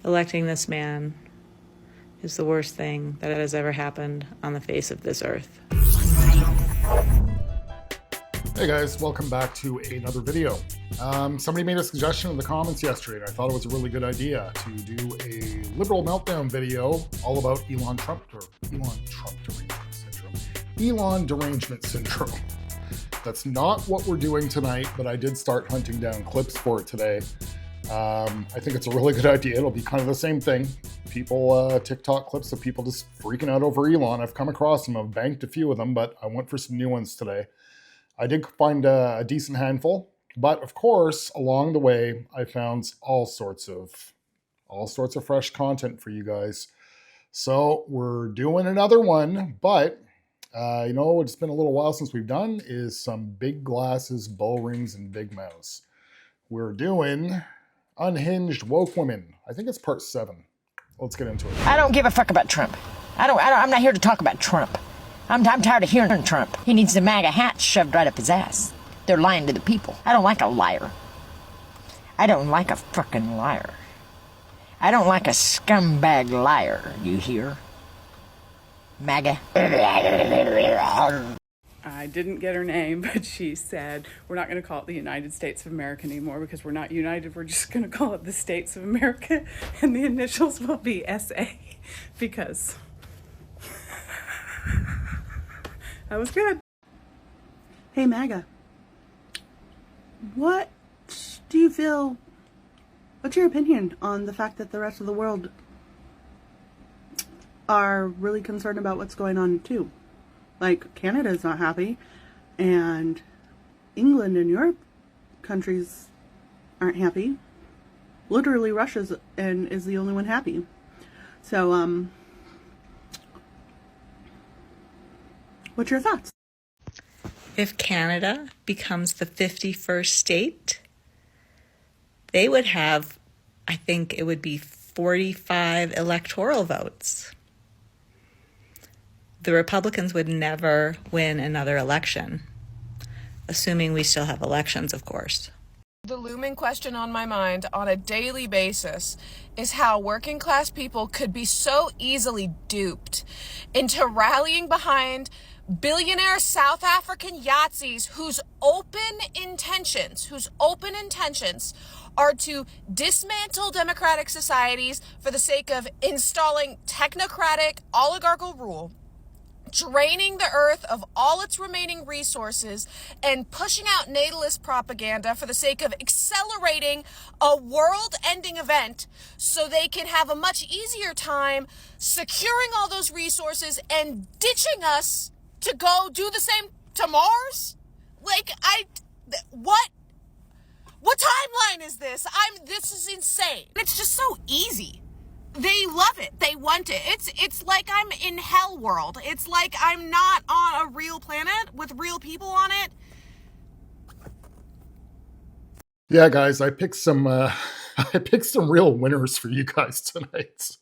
Electing this man is the worst thing that has ever happened on the face of this earth. Hey guys, welcome back to another video. Somebody made a suggestion in the comments yesterday, and I thought it was a really good idea to do a liberal meltdown video all about Elon derangement syndrome. That's not what we're doing tonight, but I did start hunting down clips for it today. I think it's a really good idea. It'll be kind of the same thing. People, TikTok clips of people just freaking out over Elon. I've come across them. I've banked a few of them, but I went for some new ones today. I did find a decent handful, but of course, along the way, I found all sorts of fresh content for you guys. So we're doing another one, but it's been a little while since we've done is some big glasses, bullrings, and big mouths. We're doing Unhinged Woke Women. I think it's part 7. Let's get into it. I don't give a fuck about Trump. I'm not here to talk about Trump. I'm tired of hearing Trump. He needs the MAGA hat shoved right up his ass. They're lying to the people. I don't like a liar. I don't like a fucking liar. I don't like a scumbag liar, you hear? MAGA. I didn't get her name, but she said, we're not going to call it the United States of America anymore because we're not united. We're just going to call it the States of America, and the initials will be SA, because that was good. Hey, MAGA. What do you feel, what's your opinion on the fact that the rest of the world are really concerned about what's going on too? Like, Canada's not happy, and England and Europe countries aren't happy. Literally, Russia's is the only one happy. So, what's your thoughts? If Canada becomes the 51st state, they would have, I think it would be 45 electoral votes. The Republicans would never win another election, assuming we still have elections, of course. The looming question on my mind on a daily basis is how working class people could be so easily duped into rallying behind billionaire South African Yahtzees whose open intentions are to dismantle democratic societies for the sake of installing technocratic oligarchical rule, draining the earth of all its remaining resources, and pushing out natalist propaganda for the sake of accelerating a world-ending event so they can have a much easier time securing all those resources and ditching us to go do the same to Mars? What timeline is this? This is insane. It's just so easy. They love it. They want it. It's like I'm in hell world. It's like I'm not on a real planet with real people on it. Yeah, guys, I picked some real winners for you guys tonight.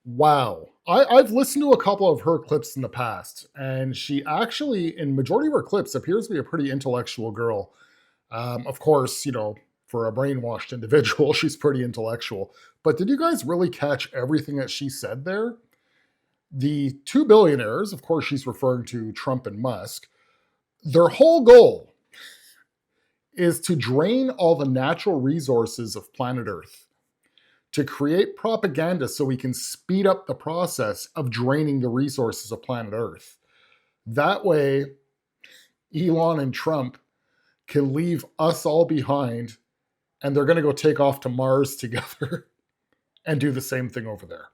Wow. I've listened to a couple of her clips in the past, and she actually, in majority of her clips, appears to be a pretty intellectual girl. Of course, for a brainwashed individual, she's pretty intellectual. But did you guys really catch everything that she said there? The two billionaires, of course, she's referring to Trump and Musk, their whole goal is to drain all the natural resources of planet Earth, to create propaganda so we can speed up the process of draining the resources of planet Earth. That way, Elon and Trump can leave us all behind, and they're going to go take off to Mars together and do the same thing over there.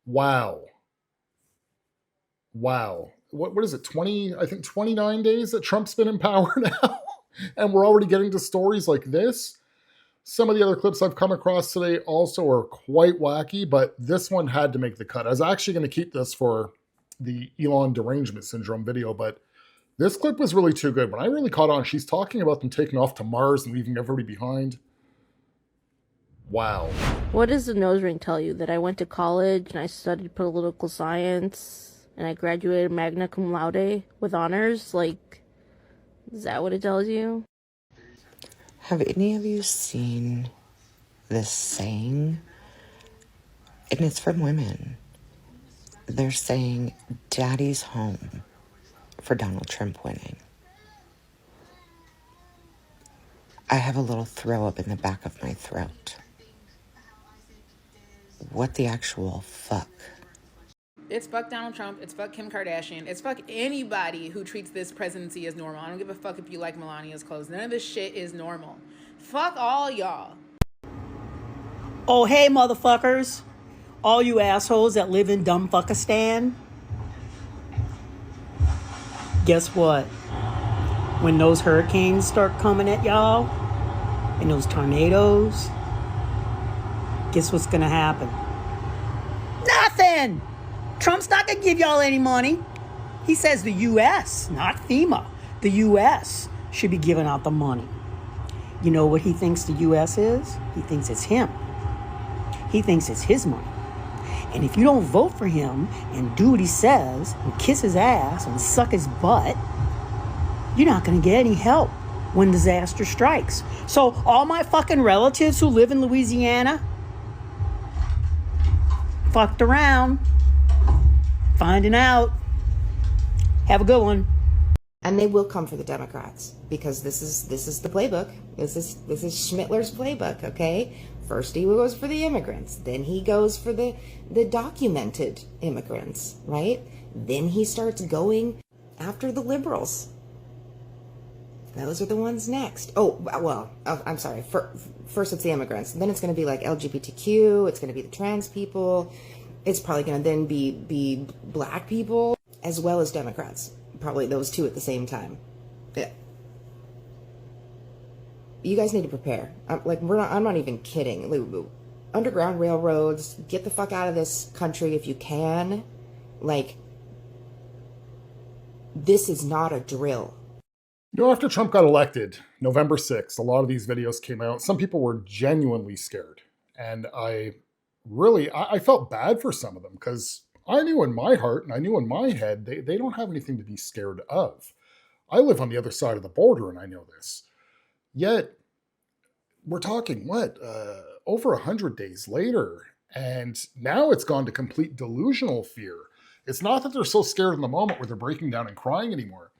Wow. What is it, 29 days that Trump's been in power now? And we're already getting to stories like this? Some of the other clips I've come across today also are quite wacky, but this one had to make the cut. I was actually going to keep this for the Elon derangement syndrome video, but this clip was really too good. When I really caught on, she's talking about them taking off to Mars and leaving everybody behind. Wow. What does the nose ring tell you? That I went to college and I studied political science and I graduated magna cum laude with honors? Is that what it tells you? Have any of you seen this saying, and it's from women. They're saying, Daddy's home for Donald Trump winning. I have a little throw up in the back of my throat. What the actual fuck? It's fuck Donald Trump. It's fuck Kim Kardashian. It's fuck anybody who treats this presidency as normal. I don't give a fuck if you like Melania's clothes. None of this shit is normal. Fuck all y'all. Oh, hey, motherfuckers. All you assholes that live in dumb fuckistan. Guess what? When those hurricanes start coming at y'all, and those tornadoes, guess what's gonna happen? Nothing! Trump's not gonna give y'all any money. He says the U.S., not FEMA, the U.S. should be giving out the money. You know what he thinks the U.S. is? He thinks it's him. He thinks it's his money. And if you don't vote for him and do what he says and kiss his ass and suck his butt, you're not gonna get any help when disaster strikes. So all my fucking relatives who live in Louisiana fucked around, finding out. Have a good one. And they will come for the Democrats because this is the playbook. This is Schmittler's playbook, okay? First he goes for the immigrants, then he goes for the documented immigrants, right? Then he starts going after the liberals. Those are the ones next. Oh, well, I'm sorry. First it's the immigrants. Then it's going to be like LGBTQ. It's going to be the trans people. It's probably going to then be black people as well as Democrats. Probably those two at the same time. Yeah. You guys need to prepare. I'm not even kidding. Underground railroads, get the fuck out of this country if you can. This is not a drill. You know, after Trump got elected, November 6th, a lot of these videos came out. Some people were genuinely scared. And I felt bad for some of them because I knew in my heart and I knew in my head, they don't have anything to be scared of. I live on the other side of the border and I know this. Yet, we're talking, over 100 days later, and now it's gone to complete delusional fear. It's not that they're so scared in the moment where they're breaking down and crying anymore.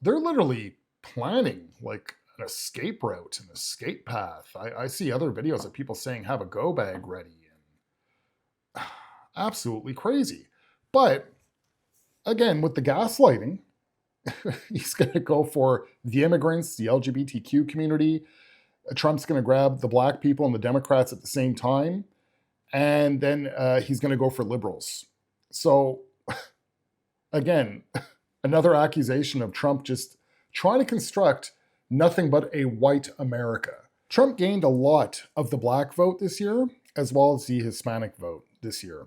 They're literally planning like an escape route, an escape path. I see other videos of people saying have a go bag ready. And absolutely crazy. But again, with the gaslighting, he's going to go for the immigrants, the LGBTQ community. Trump's going to grab the black people and the Democrats at the same time. And then he's going to go for liberals. So again, another accusation of Trump just trying to construct nothing but a white America. Trump gained a lot of the black vote this year, as well as the Hispanic vote this year.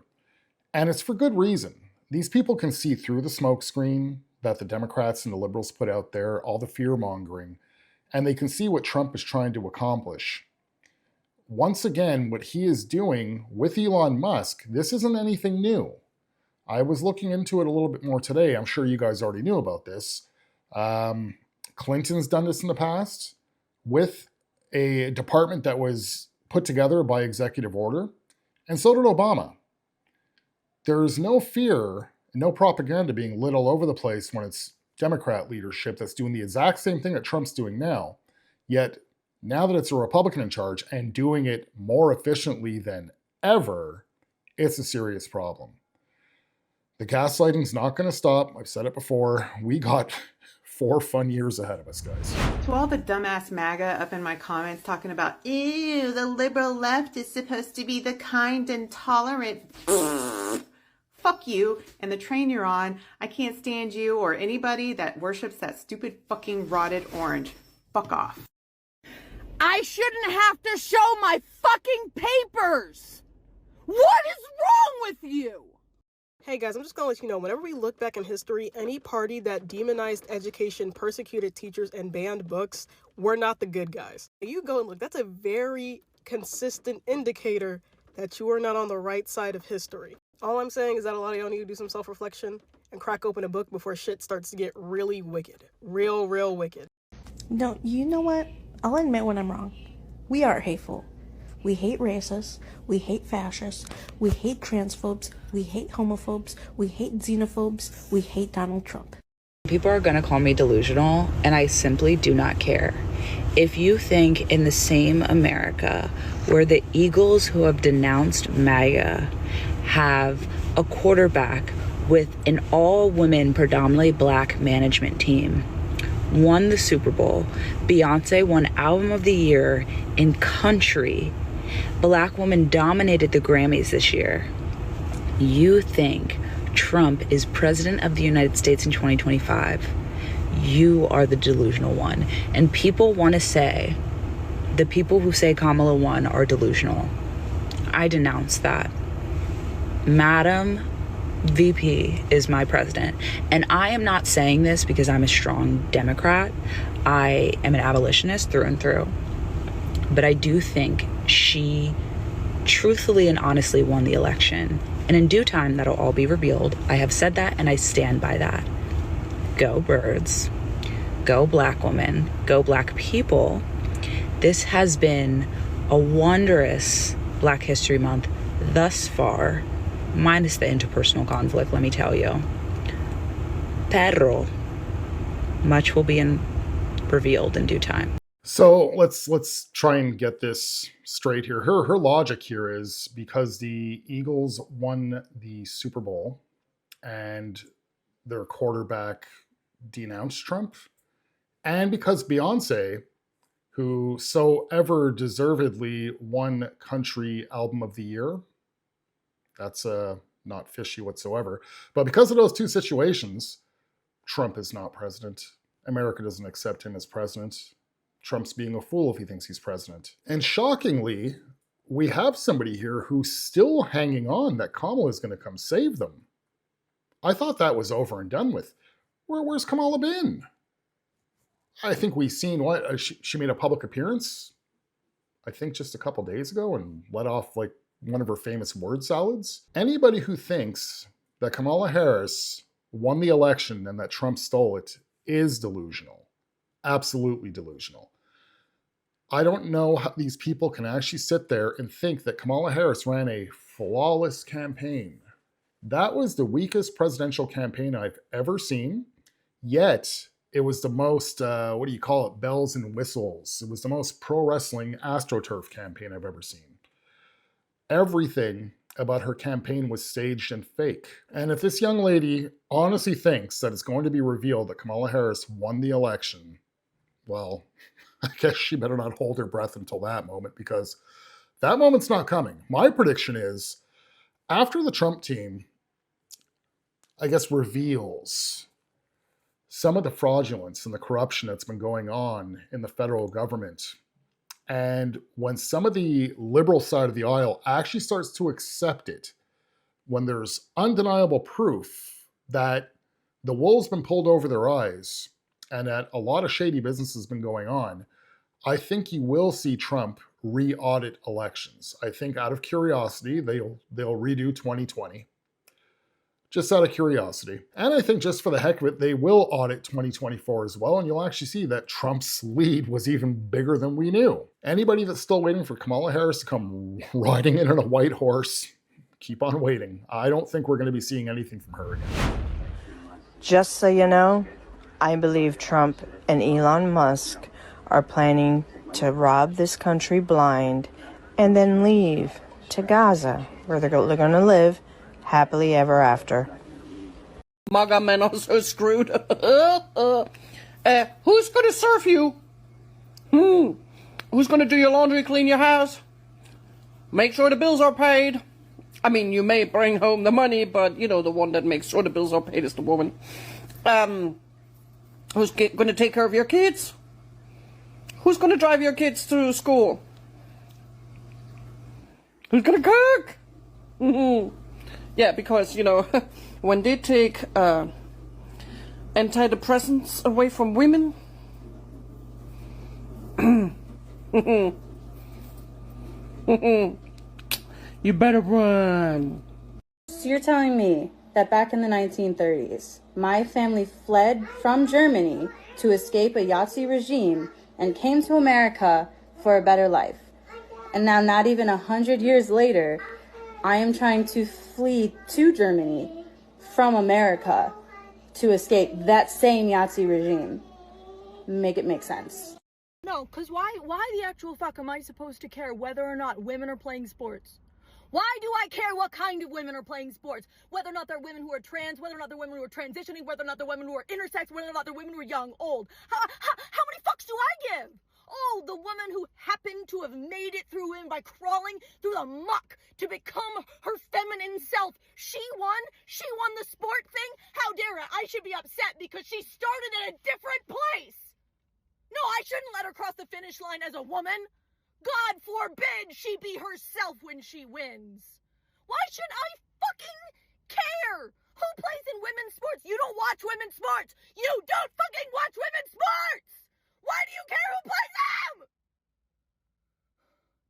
And it's for good reason. These people can see through the smokescreen that the Democrats and the liberals put out there, all the fear-mongering, and they can see what Trump is trying to accomplish. Once again, what he is doing with Elon Musk, this isn't anything new. I was looking into it a little bit more today. I'm sure you guys already knew about this. Clinton's done this in the past with a department that was put together by executive order, and so did Obama. There's no fear, no propaganda being lit all over the place when it's Democrat leadership that's doing the exact same thing that Trump's doing now. Yet, now that it's a Republican in charge and doing it more efficiently than ever, it's a serious problem. The gaslighting's not going to stop. I've said it before. We got 4 fun years ahead of us, guys. To all the dumbass MAGA up in my comments talking about, ew, the liberal left is supposed to be the kind and tolerant. Fuck you and the train you're on. I can't stand you or anybody that worships that stupid fucking rotted orange. Fuck off. I shouldn't have to show my fucking papers. What is wrong with you? Hey guys, I'm just gonna let you know, whenever we look back in history, any party that demonized education, persecuted teachers, and banned books were not the good guys. You go and look, that's a very consistent indicator that you are not on the right side of history. All I'm saying is that a lot of y'all need to do some self-reflection and crack open a book before shit starts to get really wicked. Real wicked. No, you know what? I'll admit when I'm wrong. We are hateful. We hate racists. We hate fascists. We hate transphobes. We hate homophobes. We hate xenophobes. We hate Donald Trump. People are going to call me delusional, and I simply do not care. If you think in the same America where the Eagles who have denounced MAGA have a quarterback with an all-women, predominantly black management team, won the Super Bowl, Beyonce won Album of the Year in country, Black woman dominated the Grammys this year, you think Trump is president of the United States in 2025, you are the delusional one. And people want to say, the people who say Kamala won are delusional. I denounce that. Madam VP is my president. And I am not saying this because I'm a strong Democrat. I am an abolitionist through and through. But I do think she truthfully and honestly won the election. And in due time, that'll all be revealed. I have said that and I stand by that. Go birds. Go black women. Go black people. This has been a wondrous Black History Month thus far, minus the interpersonal conflict, let me tell you. Pero much will be revealed in due time. So let's try and get this straight here. Her logic here is because the Eagles won the Super Bowl and their quarterback denounced Trump, and because Beyonce, who so ever deservedly won Country Album of the Year, that's not fishy whatsoever. But because of those two situations, Trump is not president. America doesn't accept him as president. Trump's being a fool if he thinks he's president. And shockingly, we have somebody here who's still hanging on that Kamala is going to come save them. I thought that was over and done with. Where's Kamala been? I think we've seen what she made a public appearance, I think just a couple days ago, and let off like one of her famous word salads. Anybody who thinks that Kamala Harris won the election and that Trump stole it is delusional. Absolutely delusional. I don't know how these people can actually sit there and think that Kamala Harris ran a flawless campaign. That was the weakest presidential campaign I've ever seen, yet it was the most, bells and whistles. It was the most pro wrestling AstroTurf campaign I've ever seen. Everything about her campaign was staged and fake. And if this young lady honestly thinks that it's going to be revealed that Kamala Harris won the election, well, I guess she better not hold her breath until that moment, because that moment's not coming. My prediction is, after the Trump team, I guess, reveals some of the fraudulence and the corruption that's been going on in the federal government, and when some of the liberal side of the aisle actually starts to accept it, when there's undeniable proof that the wool's been pulled over their eyes and that a lot of shady business has been going on, I think you will see Trump re-audit elections. I think out of curiosity, they'll redo 2020. Just out of curiosity. And I think just for the heck of it, they will audit 2024 as well, and you'll actually see that Trump's lead was even bigger than we knew. Anybody that's still waiting for Kamala Harris to come riding in on a white horse, keep on waiting. I don't think we're going to be seeing anything from her again. Just so you know, I believe Trump and Elon Musk are planning to rob this country blind and then leave to Gaza, where they're going to live happily ever after. MAGA men are so screwed. Who's going to serve you? Who's going to do your laundry, clean your house? Make sure the bills are paid. I mean, you may bring home the money, but, you know, the one that makes sure the bills are paid is the woman. Who's going to take care of your kids? Who's going to drive your kids to school? Who's going to cook? Yeah, because, you know, when they take antidepressants away from women, you better run. So you're telling me that back in the 1930s, my family fled from Germany to escape a Yahtzee regime and came to America for a better life. And now, not even 100 years later, I am trying to flee to Germany from America to escape that same Yahtzee regime. Make it make sense. No, because why the actual fuck am I supposed to care whether or not women are playing sports? Why do I care what kind of women are playing sports? Whether or not they're women who are trans, whether or not they're women who are transitioning, whether or not they're women who are intersex, whether or not they're women who are young, old. How many fucks do I give? Oh, the woman who happened to have made it through him by crawling through the muck to become her feminine self. She won? She won the sport thing? How dare I should be upset because she started in a different place. No, I shouldn't let her cross the finish line as a woman. God forbid she be herself when she wins. Why should I fucking care? Who plays in women's sports? You don't watch women's sports. You don't fucking watch women's sports. Why do you care who plays them?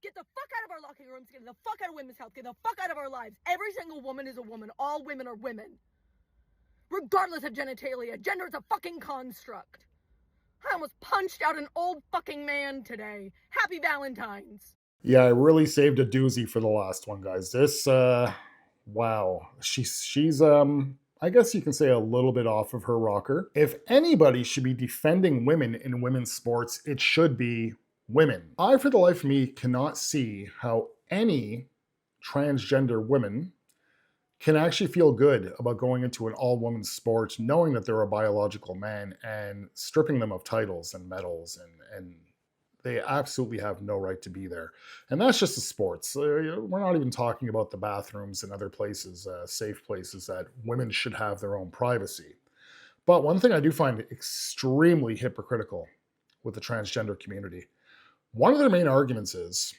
Get the fuck out of our locker rooms. Get the fuck out of women's health. Get the fuck out of our lives. Every single woman is a woman. All women are women. Regardless of genitalia, gender is a fucking construct. I almost punched out an old fucking man today. Happy Valentine's. Yeah, I really saved a doozy for the last one, guys. This, wow. She's I guess you can say a little bit off of her rocker. If anybody should be defending women in women's sports, it should be women. I, for the life of me, cannot see how any transgender women can actually feel good about going into an all-women's sport, knowing that they're a biological man and stripping them of titles and medals, and they absolutely have no right to be there. And that's just the sports. We're not even talking about the bathrooms and other places, safe places that women should have their own privacy. But one thing I do find extremely hypocritical with the transgender community, one of their main arguments is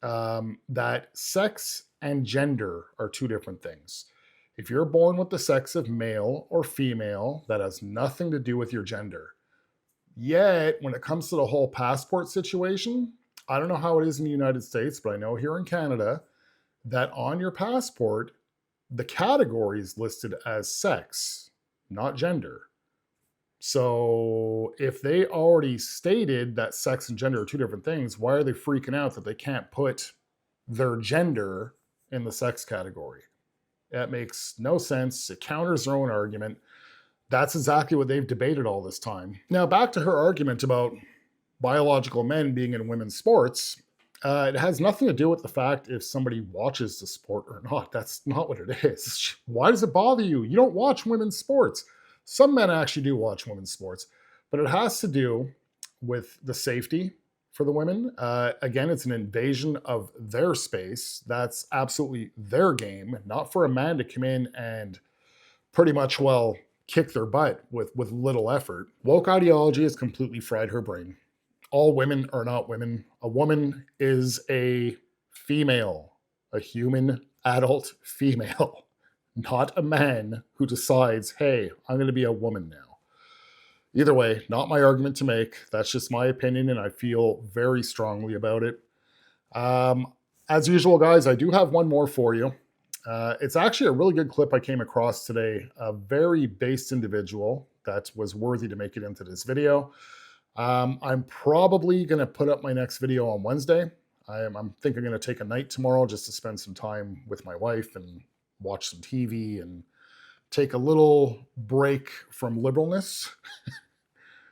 that sex and gender are two different things. If you're born with the sex of male or female, that has nothing to do with your gender. Yet, when it comes to the whole passport situation, I don't know how it is in the United States, but I know here in Canada that on your passport, the category is listed as sex, not gender. So if they already stated that sex and gender are two different things, why are they freaking out that they can't put their gender in the sex category? That makes no sense. It counters their own argument. That's exactly what they've debated all this time. Now, back to her argument about biological men being in women's sports. It has nothing to do with the fact if somebody watches the sport or not. That's not what it is. Why does it bother you? You don't watch women's sports. Some men actually do watch women's sports, but it has to do with the safety for the women. Again, it's an invasion of their space. That's absolutely their game, not for a man to come in and pretty much, well, kick their butt with little effort. Woke ideology has completely fried her brain. All women are not women. A woman is a female, a human adult female, not a man who decides, hey, I'm going to be a woman now. Either way, not my argument to make. That's just my opinion, and I feel very strongly about it. As usual, guys, I do have one more for you. It's actually a really good clip I came across today. A very based individual that was worthy to make it into this video. I'm probably going to put up my next video on Wednesday. I'm thinking I'm going to take a night tomorrow just to spend some time with my wife and watch some TV and take a little break from liberalness.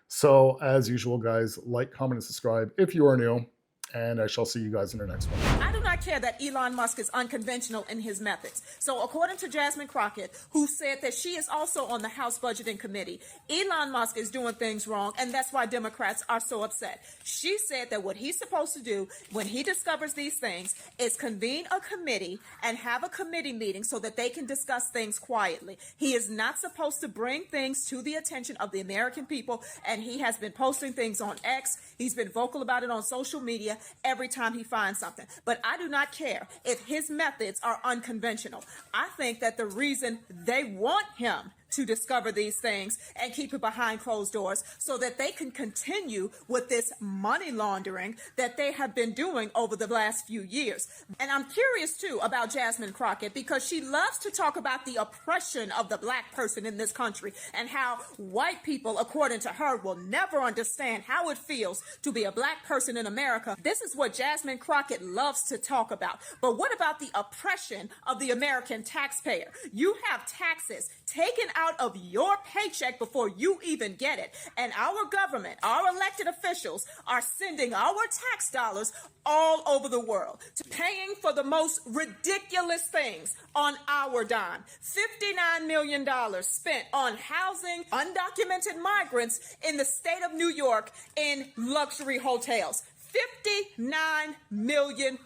So, as usual, guys, like, comment, and subscribe if you are new, and I shall see you guys in the next one. I do not care that Elon Musk is unconventional in his methods. So according to Jasmine Crockett, who said that she is also on the House Budgeting Committee, Elon Musk is doing things wrong, and that's why Democrats are so upset. She said that what he's supposed to do when he discovers these things is convene a committee and have a committee meeting so that they can discuss things quietly. He is not supposed to bring things to the attention of the American people, and he has been posting things on X. He's been vocal about it on social media every time he finds something. But I do not care if his methods are unconventional. I think that the reason they want him to discover these things and keep it behind closed doors so that they can continue with this money laundering that they have been doing over the last few years. And I'm curious too about Jasmine Crockett because she loves to talk about the oppression of the black person in this country and how white people, according to her, will never understand how it feels to be a black person in America. This is what Jasmine Crockett loves to talk about. But what about the oppression of the American taxpayer? You have taxes taken out of your paycheck before you even get it. And our government, our elected officials are sending our tax dollars all over the world, to paying for the most ridiculous things on our dime. $59 million spent on housing undocumented migrants in the state of New York in luxury hotels. $59 million.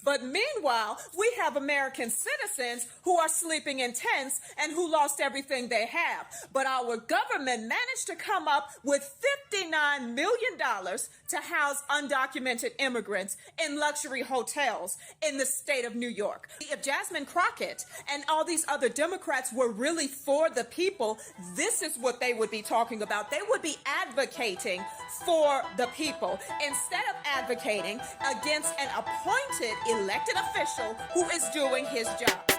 But meanwhile, we have American citizens who are sleeping in tents and who lost everything they have. But our government managed to come up with $59 million to house undocumented immigrants in luxury hotels in the state of New York. If Jasmine Crockett and all these other Democrats were really for the people, this is what they would be talking about. They would be advocating for the people instead of advocating against an appointed elected official who is doing his job.